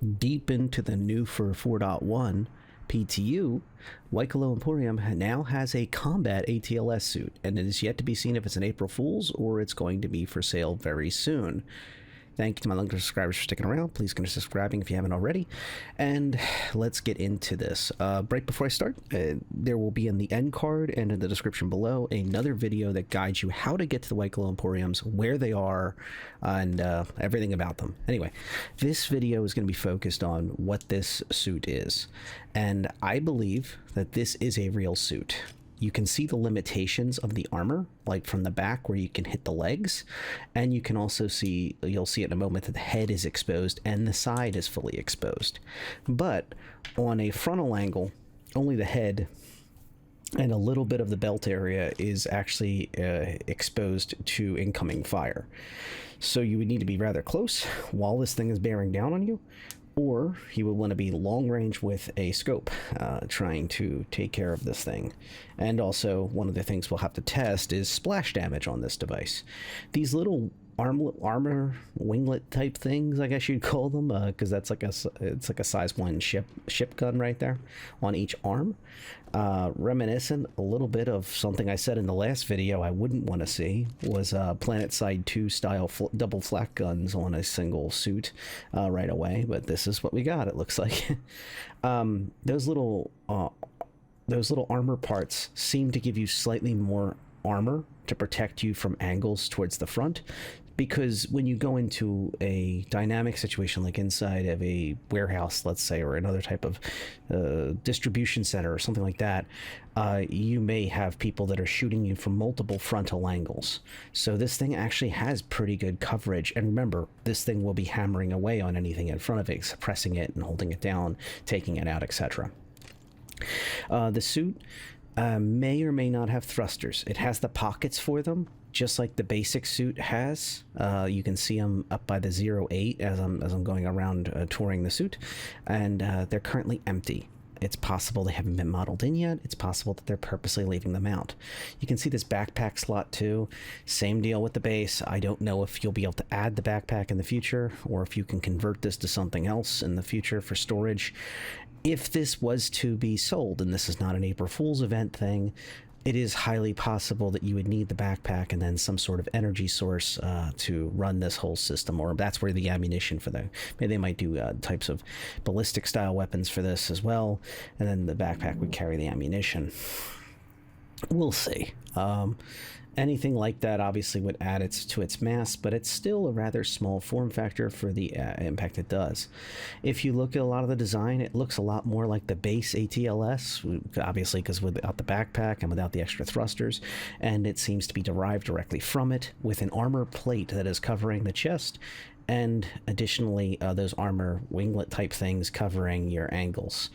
Deep into the new for 4.1 PTU, Wikelo Emporium now has a combat ATLS suit, and it is yet to be seen if it's an April Fool's or it's going to be for sale very soon. Thank you to my longer subscribers for sticking around. Please consider subscribing if you haven't already. And let's get into this. Right before I start, there will be in the end card and in the description below another video that guides you how to get to the Wikelo Emporiums, where they are, and everything about them. Anyway, this video is going to be focused on what this suit is. And I believe that this is a real suit. You can see the limitations of the armor, like from the back where you can hit the legs, and you can also see, you'll see in a moment, that the head is exposed and the side is fully exposed. But on a frontal angle, only the head and a little bit of the belt area is actually exposed to incoming fire. So you would need to be rather close while this thing is bearing down on you, or you would want to be long range with a scope, trying to take care of this thing. And also, one of the things we'll have to test is splash damage on this device. These little armor winglet type things, I guess you'd call them, because that's like it's like a size 1 ship gun right there on each arm. Reminiscent a little bit of something I said in the last video I wouldn't want to see, was Planet Side 2 style double flak guns on a single suit right away, but this is what we got, it looks like. Those little armor parts seem to give you slightly more armor to protect you from angles towards the front, because when you go into a dynamic situation like inside of a warehouse, let's say, or another type of distribution center or something like that, you may have people that are shooting you from multiple frontal angles. So this thing actually has pretty good coverage, and remember, this thing will be hammering away on anything in front of it, suppressing it and holding it down, taking it out, etc. The suit may or may not have thrusters. It has the pockets for them, just like the basic suit has. You can see them up by the 08 as I'm going around touring the suit, and they're currently empty. It's possible they haven't been modeled in yet. It's possible that they're purposely leaving them out. You can see this backpack slot too. Same deal with the base. I don't know if you'll be able to add the backpack in the future, or if you can convert this to something else in the future for storage. If this was to be sold, and this is not an April Fool's event thing, it is highly possible that you would need the backpack and then some sort of energy source to run this whole system, or that's where the ammunition for maybe they might do types of ballistic style weapons for this as well, and then the backpack would carry the ammunition. We'll see. Anything like that obviously would add it to its mass, but it's still a rather small form factor for the impact it does. If you look at a lot of the design, it looks a lot more like the base ATLS, obviously because without the backpack and without the extra thrusters, and it seems to be derived directly from it, with an armor plate that is covering the chest, and additionally those armor winglet type things covering your angles.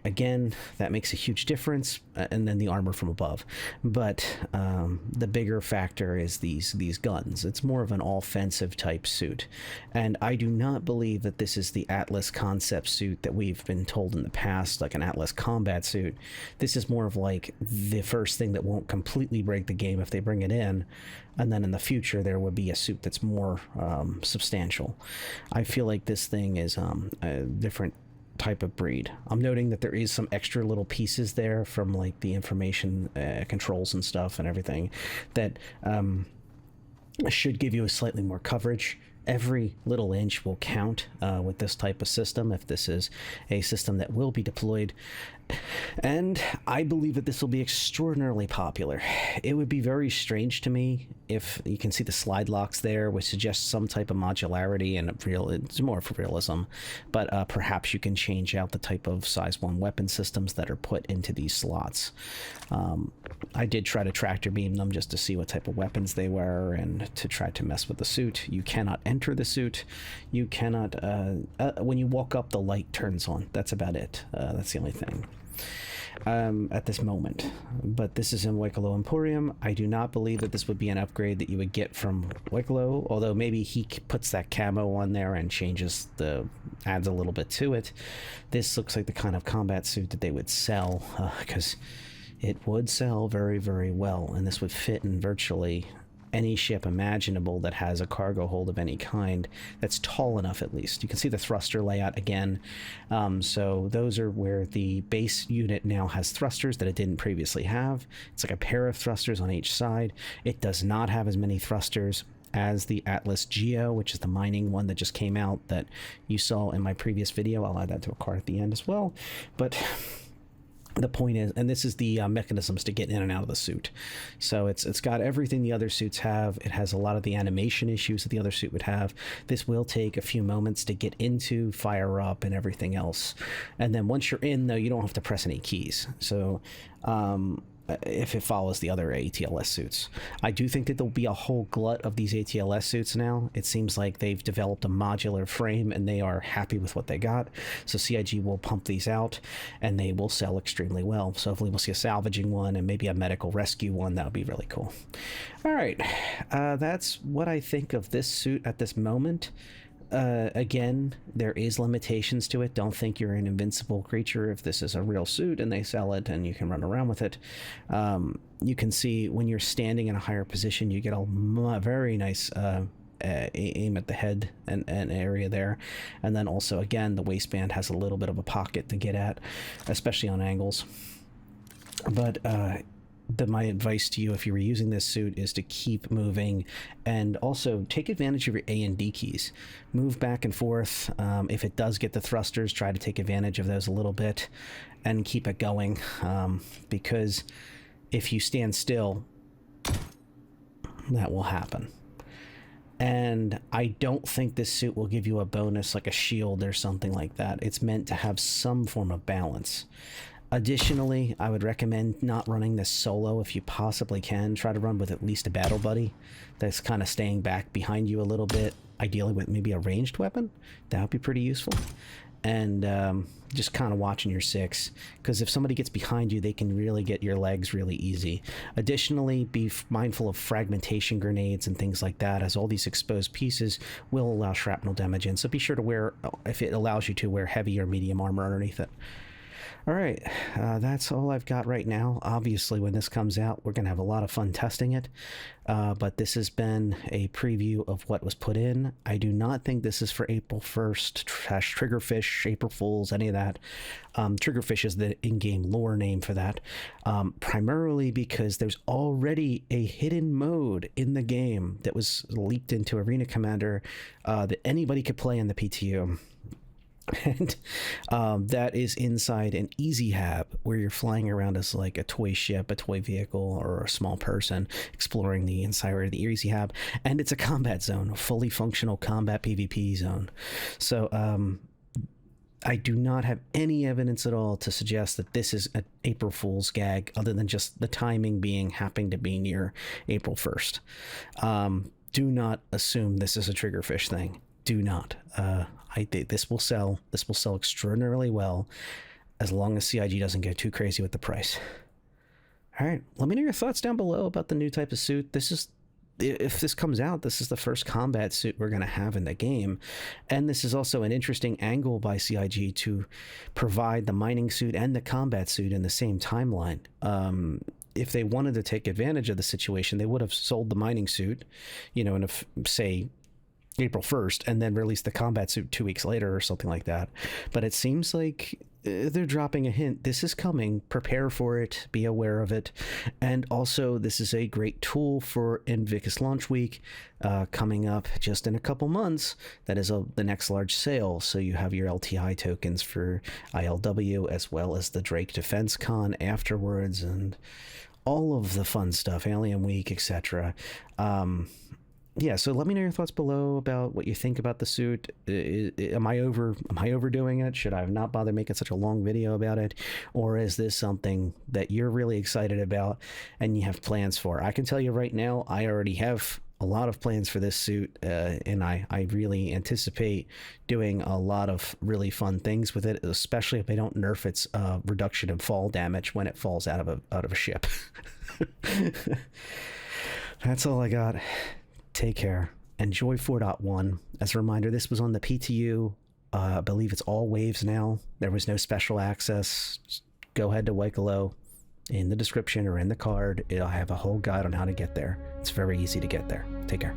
Again, that makes a huge difference, and then the armor from above. But the bigger factor is these guns. It's more of an offensive type suit, and I do not believe that this is the Atlas concept suit that we've been told in the past, like an Atlas combat suit. This is more of like the first thing that won't completely break the game if they bring it in, and then in the future there would be a suit that's more substantial. I feel like this thing is a different type of breed. I'm noting that there is some extra little pieces there from like the information controls and stuff and everything that should give you a slightly more coverage. Every little inch will count with this type of system, if this is a system that will be deployed. And I believe that this will be extraordinarily popular. It would be very strange to me if you can see the slide locks there, which suggests some type of modularity and it's more for realism, but perhaps you can change out the type of size 1 weapon systems that are put into these slots. I did try to tractor beam them just to see what type of weapons they were and to try to mess with the suit. You cannot enter the suit. You cannot, when you walk up, the light turns on. That's about it. That's the only thing at this moment. But this is in Wikelo Emporium. I do not believe that this would be an upgrade that you would get from Wikelo, although maybe he puts that camo on there and adds a little bit to it. This looks like the kind of combat suit that they would sell, because it would sell very, very well, and this would fit in virtually any ship imaginable that has a cargo hold of any kind that's tall enough. At least you can see the thruster layout again. So those are where the base unit now has thrusters that it didn't previously have. It's like a pair of thrusters on each side. It does not have as many thrusters as the Atlas Geo, which is the mining one that just came out that you saw in my previous video. I'll add that to a card at the end as well. But the point is, and this is the mechanisms to get in and out of the suit. So it's got everything the other suits have. It has a lot of the animation issues that the other suit would have. This will take a few moments to get into, fire up, and everything else. And then once you're in, though, you don't have to press any keys. So if it follows the other ATLS suits. I do think that there'll be a whole glut of these ATLS suits now. It seems like they've developed a modular frame and they are happy with what they got. So CIG will pump these out and they will sell extremely well. So hopefully we'll see a salvaging one and maybe a medical rescue one. That would be really cool. All right. That's what I think of this suit at this moment. Again, there is limitations to it. Don't think you're an invincible creature if this is a real suit and they sell it and you can run around with it. You can see when you're standing in a higher position, you get a very nice aim at the head and area there. And then also, again, the waistband has a little bit of a pocket to get at, especially on angles. But my advice to you, if you were using this suit, is to keep moving and also take advantage of your A and D keys. Move back and forth. If it does get the thrusters, try to take advantage of those a little bit and keep it going. Because if you stand still, that will happen. And I don't think this suit will give you a bonus like a shield or something like that. It's meant to have some form of balance. Additionally, I would recommend not running this solo if you possibly can. Try to run with at least a battle buddy that's kind of staying back behind you a little bit, ideally with maybe a ranged weapon. That would be pretty useful. And just kind of watching your six, because if somebody gets behind you, they can really get your legs really easy. Additionally, be mindful of fragmentation grenades and things like that, as all these exposed pieces will allow shrapnel damage in. So be sure to wear, if it allows you to, wear heavy or medium armor underneath it. All right, that's all I've got right now. Obviously, when this comes out, we're going to have a lot of fun testing it. But this has been a preview of what was put in. I do not think this is for April 1st, Triggerfish, April Fools, any of that. Triggerfish is the in-game lore name for that. Primarily because there's already a hidden mode in the game that was leaked into Arena Commander that anybody could play in the PTU. And that is inside an easy hab where you're flying around as like a toy ship, a toy vehicle, or a small person exploring the inside of the easy hab. And it's a combat zone, a fully functional combat PvP zone. So I do not have any evidence at all to suggest that this is an April Fool's gag, other than just the timing being happening to be near April 1st. Do not assume this is a Triggerfish thing. Do not. I think this will sell. This will sell extraordinarily well, as long as CIG doesn't get too crazy with the price. All right, let me know your thoughts down below about the new type of suit. This is, if this comes out, this is the first combat suit we're going to have in the game, and this is also an interesting angle by CIG to provide the mining suit and the combat suit in the same timeline. If they wanted to take advantage of the situation, they would have sold the mining suit, you know, in say April 1st, and then release the combat suit 2 weeks later or something like that. But it seems like they're dropping a hint. This is coming. Prepare for it. Be aware of it. And also, this is a great tool for Invictus Launch Week coming up just in a couple months. That is the next large sale. So you have your LTI tokens for ILW, as well as the Drake Defense Con afterwards, and all of the fun stuff, Alien Week, etc. Yeah, so let me know your thoughts below about what you think about the suit. Am I overdoing it? Should I have not bothered making such a long video about it? Or is this something that you're really excited about and you have plans for? I can tell you right now, I already have a lot of plans for this suit, and I really anticipate doing a lot of really fun things with it, especially if they don't nerf its reduction in fall damage when it falls out of a ship. That's all I got. Take care. Enjoy 4.1. As a reminder, this was on the PTU. I believe it's all waves now. There was no special access. Just go ahead to Wikelo. In the description or in the card, I have a whole guide on how to get there. It's very easy to get there. Take care.